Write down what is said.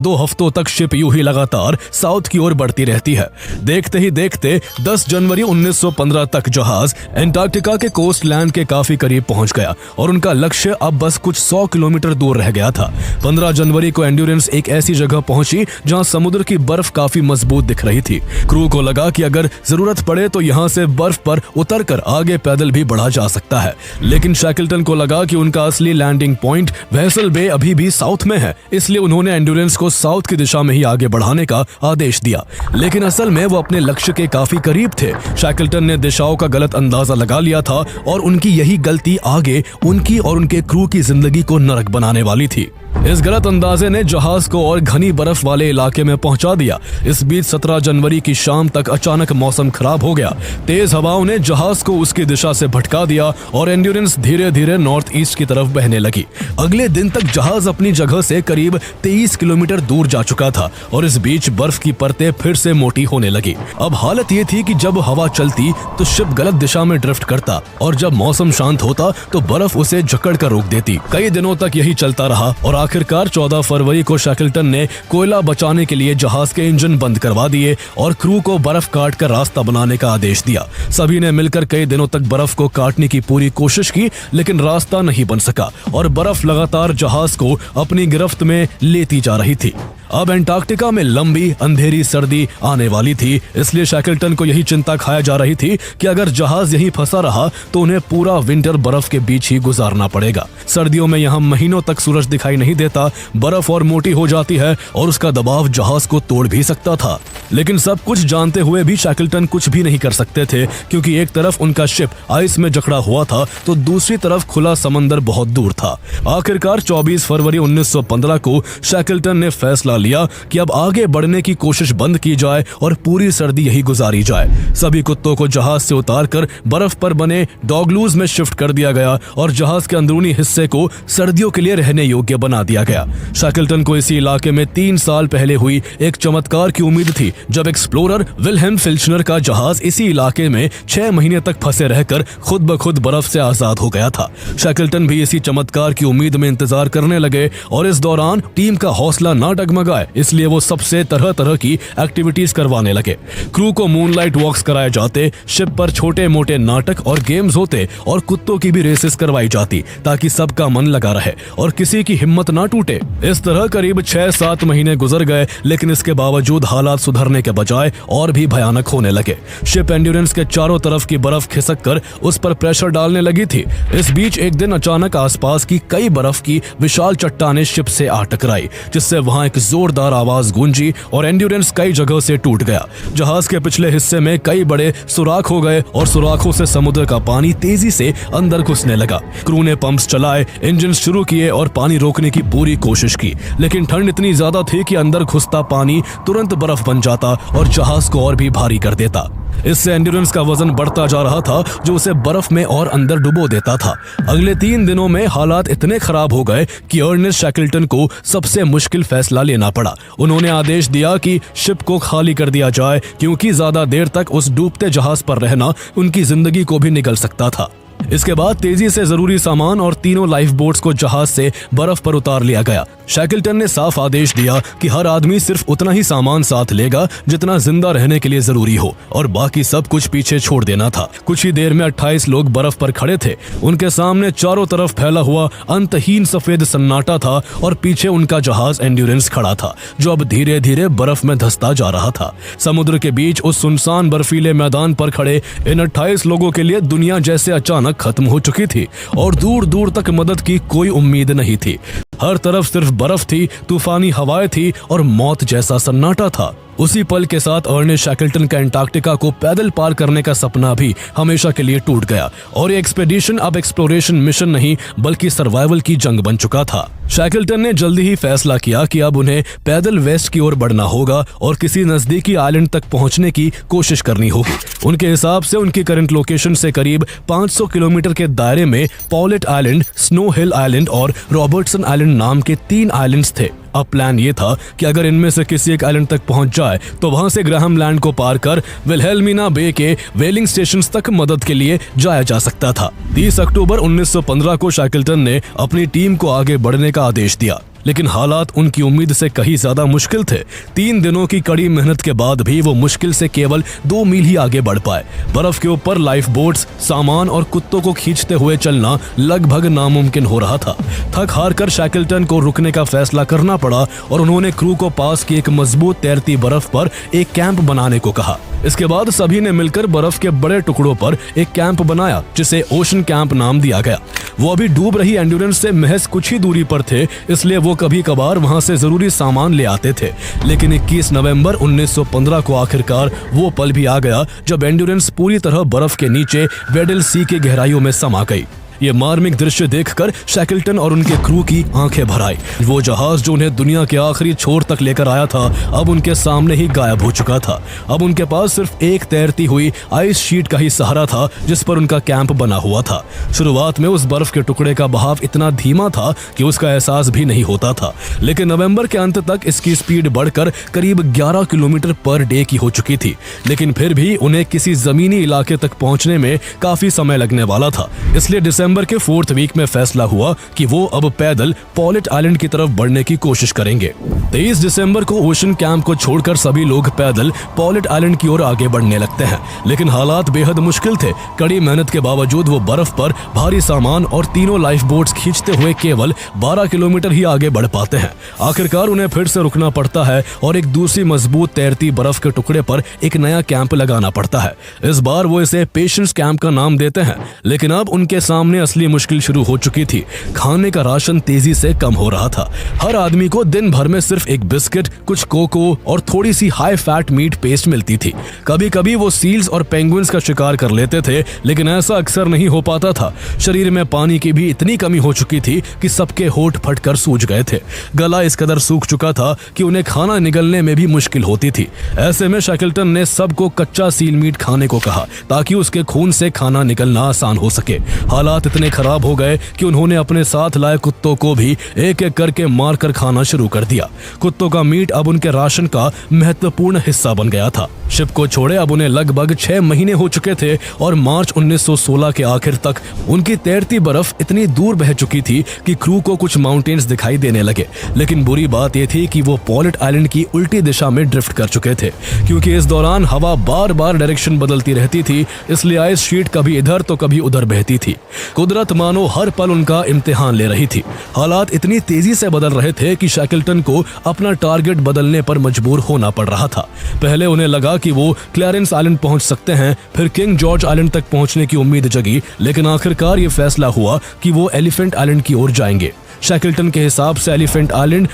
2 हफ्तों तक शिप यूं ही लगातार साउथ की ओर बढ़ती रहती है। देखते ही देखते 10 जनवरी 1915 तक जहाज एंटार्क्टिका के कोस्ट लैंड के काफी करीब पहुंच गया और उनका लक्ष्य अब बस कुछ 100 किलोमीटर दूर रह गया था। 15 जनवरी को एंड्योरेंस एक ऐसी जगह पहुंची जहां समुद्र की बर्फ काफी मजबूत दिख रही थी। क्रू को लगा कि अगर जरूरत पड़े तो यहां से बर्फ पर उतरकर आगे पैदल भी बढ़ा जा सकता है, लेकिन शैकल्टन को लगा कि उनका असली लैंडिंग पॉइंट वेसल बे अभी भी साउथ में है, इसलिए उन्होंने एंड्योरेंस को साउथ की दिशा में ही आगे बढ़ाने का आदेश दिया। लेकिन असल में वो अपने लक्ष्य के काफी करीब थे। शैकल्टन ने दिशाओं का गलत अंदाजा लगा लिया था और उनकी यही गलती आगे उनकी और उनके क्रू की जिंदगी को नरक बनाने वाली थी। इस गलत अंदाजे ने जहाज को और घनी बर्फ वाले इलाके में पहुंचा दिया। इस बीच 17 जनवरी की शाम तक अचानक मौसम खराब हो गया। तेज हवाओं ने जहाज को उसकी दिशा से भटका दिया और एंड्योरेंस धीरे धीरे नॉर्थ ईस्ट की तरफ बहने लगी। अगले दिन तक जहाज अपनी जगह से करीब 23 किलोमीटर दूर जा चुका था और इस बीच बर्फ की परतें फिर से मोटी होने लगी। अब हालत ये थी कि जब हवा चलती तो शिप गलत दिशा में ड्रिफ्ट करता और जब मौसम शांत होता तो बर्फ उसे जकड़ कर रोक देती। कई दिनों तक यही चलता रहा और आखिरकार 14 फरवरी को शैकल्टन ने कोयला बचाने के लिए जहाज के इंजन बंद करवा दिए और क्रू को बर्फ काट कर रास्ता बनाने का आदेश दिया। सभी ने मिलकर कई दिनों तक बर्फ को काटने की पूरी कोशिश की, लेकिन रास्ता नहीं बन सका और बर्फ लगातार जहाज को अपनी गिरफ्त में लेती जा रही थी। अब एंटार्क्टिका में लंबी अंधेरी सर्दी आने वाली थी, इसलिए शैकल्टन को यही चिंता खाया जा रही थी कि अगर जहाज यहीं फंसा रहा तो उन्हें पूरा विंटर बर्फ के बीच ही गुजारना पड़ेगा। सर्दियों में यहाँ महीनों तक सूरज दिखाई नहीं देता, बर्फ और मोटी हो जाती है और उसका दबाव जहाज को तोड़ भी सकता था। लेकिन सब कुछ जानते हुए भी शैकल्टन कुछ भी नहीं कर सकते थे, क्योंकि एक तरफ उनका शिप आइस में जकड़ा हुआ था तो दूसरी तरफ खुला समंदर बहुत दूर था। आखिरकार 24 फरवरी 1915 को शैकल्टन ने फैसला लिया कि अब आगे बढ़ने की कोशिश बंद की जाए और पूरी सर्दी यही गुजारी जाए। सभी कुत्तों को जहाज से उतारकर बर्फ पर बने डॉगलूज में शिफ्ट कर दिया गया और जहाज के अंदरूनी हिस्से को सर्दियों के लिए रहने योग्य बना दिया गया। शैकल्टन को इसी इलाके में 3 साल पहले हुई एक चमत्कार की उम्मीद थी, जब एक्सप्लोरर विल्हेम फिल्चनर का जहाज इसी इलाके में 6 महीने तक फंसे रहकर खुद ब खुद बर्फ से आजाद हो गया था। शैकल्टन भी इसी चमत्कार की उम्मीद में इंतजार करने लगे और इस दौरान टीम का हौसला ना डगमगाए, इसलिए वो सबसे तरह तरह की एक्टिविटीज करवाने लगे। क्रू को मूनलाइट वॉक्स कराए जाते, शिप पर छोटे मोटे नाटक और गेम्स होते और कुत्तों की भी रेसेस करवाई जाती, ताकि सबका मन लगा रहे और किसी की हिम्मत ना टूटे। इस तरह करीब 6-7 महीने गुजर गए, लेकिन इसके बावजूद हालात सुधरने के बजाय और भी भयानक होने लगे। शिप एंड्योरेंस के चारों तरफ की बर्फ खिसक कर उस पर प्रेशर डालने लगी थी। इस बीच एक दिन अचानक आसपास की कई बर्फ की विशाल चट्टानें शिप से आ टकराई, जिससे वहां एक जोरदार आवाज गूंजी और एंड्योरेंस कई जगह से टूट गया। जहाज के पिछले हिस्से में कई बड़े सुराख हो गए और सुराखों से समुद्र का पानी तेजी से अंदर घुसने लगा। क्रू ने पंप्स चलाए, इंजन शुरू किए और पानी रोकने की पूरी कोशिश की, लेकिन ठंड इतनी ज्यादा थी कि अंदर घुसता पानी तुरंत बर्फ बन जाता और जहाज को और भी भारी कर देता। इससे एंड्योरेंस का वजन बढ़ता जा रहा था, जो उसे बर्फ में और अंदर डुबो देता था। अगले 3 दिनों में हालात इतने खराब हो गए कि अर्नेस्ट शैकल्टन को सबसे मुश्किल फैसला लेना पड़ा। उन्होंने आदेश दिया कि शिप को खाली कर दिया जाए, क्योंकि ज्यादा देर तक उस डूबते जहाज पर रहना उनकी जिंदगी को भी निगल सकता था। इसके बाद तेजी से जरूरी सामान और तीनों लाइफ बोट्स को जहाज से बर्फ पर उतार लिया गया। शैकल्टन ने साफ आदेश दिया कि हर आदमी सिर्फ उतना ही सामान साथ लेगा जितना जिंदा रहने के लिए जरूरी हो, और बाकी सब कुछ पीछे छोड़ देना था। कुछ ही देर में 28 लोग बर्फ पर खड़े थे। उनके सामने चारों तरफ फैला हुआ अंतहीन सफेद सन्नाटा था और पीछे उनका जहाज एंड्योरेंस खड़ा था, जो अब धीरे धीरे बर्फ में धंसता जा रहा था। समुद्र के बीच उस सुनसान बर्फीले मैदान पर खड़े इन 28 लोगों के लिए दुनिया जैसे अचानक खत्म हो चुकी थी और दूर दूर तक मदद की कोई उम्मीद नहीं थी। हर तरफ सिर्फ बर्फ थी, तूफानी हवाएं थी और मौत जैसा सन्नाटा था। उसी पल के साथ अर्नेस्ट शैकल्टन का एंटार्क्टिका को पैदल पार करने का सपना भी हमेशा के लिए टूट गया और ये एक्सपेडिशन अब एक्सप्लोरेशन मिशन नहीं बल्कि सर्वाइवल की जंग बन चुका था। शैकल्टन ने जल्दी ही फैसला किया कि अब उन्हें पैदल वेस्ट की ओर बढ़ना होगा और किसी नजदीकी आइलैंड तक पहुंचने की कोशिश करनी होगी। उनके हिसाब से उनकी करंट लोकेशन से करीब 500 किलोमीटर के दायरे में पॉलेट आइलैंड, स्नो हिल आइलैंड और रॉबर्टसन आइलैंड नाम के 3 आइलैंड्स थे। अब प्लान ये था कि अगर इनमें से किसी एक आइलैंड तक पहुंच जाए तो वहां से ग्राहम लैंड को पार कर विल्हेल्मिना बे के वेलिंग स्टेशंस तक मदद के लिए जाया जा सकता था। 30 अक्टूबर 1915 को शैकल्टन ने अपनी टीम को आगे बढ़ने का आदेश दिया। लेकिन हालात उनकी उम्मीद से कहीं ज्यादा मुश्किल थे। 3 दिनों की कड़ी मेहनत के बाद भी वो मुश्किल से केवल 2 मील ही आगे बढ़ पाए। बर्फ के ऊपर लाइफ बोट्स, सामान और कुत्तों को खींचते हुए चलना लगभग नामुमकिन हो रहा था। थक हार कर शैकल्टन को रुकने का फैसला करना पड़ा और उन्होंने क्रू को पास की एक मजबूत तैरती बर्फ पर एक कैंप बनाने को कहा। इसके बाद सभी ने मिलकर बर्फ के बड़े टुकड़ों पर एक कैंप बनाया जिसे ओशन कैंप नाम दिया गया। वो अभी डूब रही एंड्योरेंस से महज कुछ ही दूरी पर थे, इसलिए वो कभी कभार वहां से जरूरी सामान ले आते थे। लेकिन 21 नवंबर 1915 को आखिरकार वो पल भी आ गया जब एंड्योरेंस पूरी तरह बर्फ के नीचे वेडल सी की गहराइयों में समा गई। ये मार्मिक दृश्य देखकर शैकल्टन और उनके क्रू की आंखें भर आई। वो जहाज जो उन्हें दुनिया के आखिरी छोर तक लेकर आया था अब उनके सामने ही गायब हो चुका था। अब उनके पास सिर्फ एक तैरती हुई आइस शीट का ही सहारा था जिस पर उनका कैंप बना हुआ था। शुरुआत में उस बर्फ के टुकड़े का बहाव इतना धीमा था कि उसका एहसास भी नहीं होता था, लेकिन नवंबर के अंत तक इसकी स्पीड बढ़कर करीब 11 किलोमीटर पर डे की हो चुकी थी। लेकिन फिर भी उन्हें किसी जमीनी इलाके तक पहुंचने में काफी समय लगने वाला था, इसलिए दिसंबर के 4th वीक में फैसला हुआ कि वो अब पैदल पॉलेट आइलैंड की तरफ बढ़ने की कोशिश करेंगे। 23 दिसंबर को ओशन कैंप को छोड़कर सभी लोग पैदल पॉलेट आइलैंड की ओर आगे बढ़ने लगते हैं, लेकिन हालात बेहद मुश्किल थे। कड़ी मेहनत के बावजूद वो बर्फ पर भारी सामान और तीनों लाइफ बोट्स खींचते हुए केवल 12 किलोमीटर ही आगे बढ़ पाते हैं। आखिरकार उन्हें फिर से रुकना पड़ता है और एक दूसरी मजबूत तैरती बर्फ के टुकड़े पर एक नया कैंप लगाना पड़ता है। इस बार वो इसे पेशेंस कैंप का नाम देते हैं, लेकिन अब उनके सामने असली मुश्किल शुरू हो चुकी थी। खाने का राशन तेजी से कम हो रहा था। हर आदमी को दिन भर में सिर्फ एक बिस्किट, कुछ कोको और थोड़ी सी हाई फैट मीट पेस्ट मिलती थी। कभी कभी वो सील्स और पेंगुइन्स का शिकार कर लेते थे, लेकिन ऐसा अक्सर नहीं हो पाता था। शरीर में पानी की भी इतनी कमी हो चुकी थी कि सबके होठ फटकर सूज गए थे। गला इस कदर सूख चुका था कि उन्हें खाना निगलने में भी मुश्किल होती थी। ऐसे में शैकल्टन ने सबको कच्चा सील मीट खाने को कहा ताकि उसके खून से खाना निकलना आसान हो सके। हालात इतने खराब हो गए कि उन्होंने अपने साथ लाए कुत्तों को भी एक एक करके मारकर खाना शुरू कर दिया। कुत्तों का मीट अब उनके राशन का महत्वपूर्ण हिस्सा बन गया था। शिप को छोड़े अब उन्हें लगभग 6 महीने हो चुके थे और मार्च 1916 के आखिर तक उनकी तैरती बर्फ इतनी दूर बह चुकी थी कि क्रू को कुछ माउंटेन्स दिखाई देने लगे। लेकिन बुरी बात यह थी कि वो पॉलेट आइलैंड की उल्टी दिशा में ड्रिफ्ट कर चुके थे, क्योंकि इस दौरान हवा बार बार डायरेक्शन बदलती रहती थी, इसलिए आइस शीट कभी इधर तो कभी उधर बहती थी। कुदरत मानो हर पल उनका इम्तिहान ले रही थी। हालात इतनी तेजी से बदल रहे थे कि शैकल्टन को अपना टारगेट बदलने पर मजबूर होना पड़ रहा था। पहले उन्हें लगा कि वो क्लैरेंस आइलैंड पहुंच सकते हैं, फिर किंग जॉर्ज आइलैंड तक पहुंचने की उम्मीद जगी, लेकिन आखिरकार ये फैसला हुआ कि वो एलिफेंट आइलैंड की ओर जाएंगे। शैकल्टन के हिसाब से एलिफेंट आइलैंड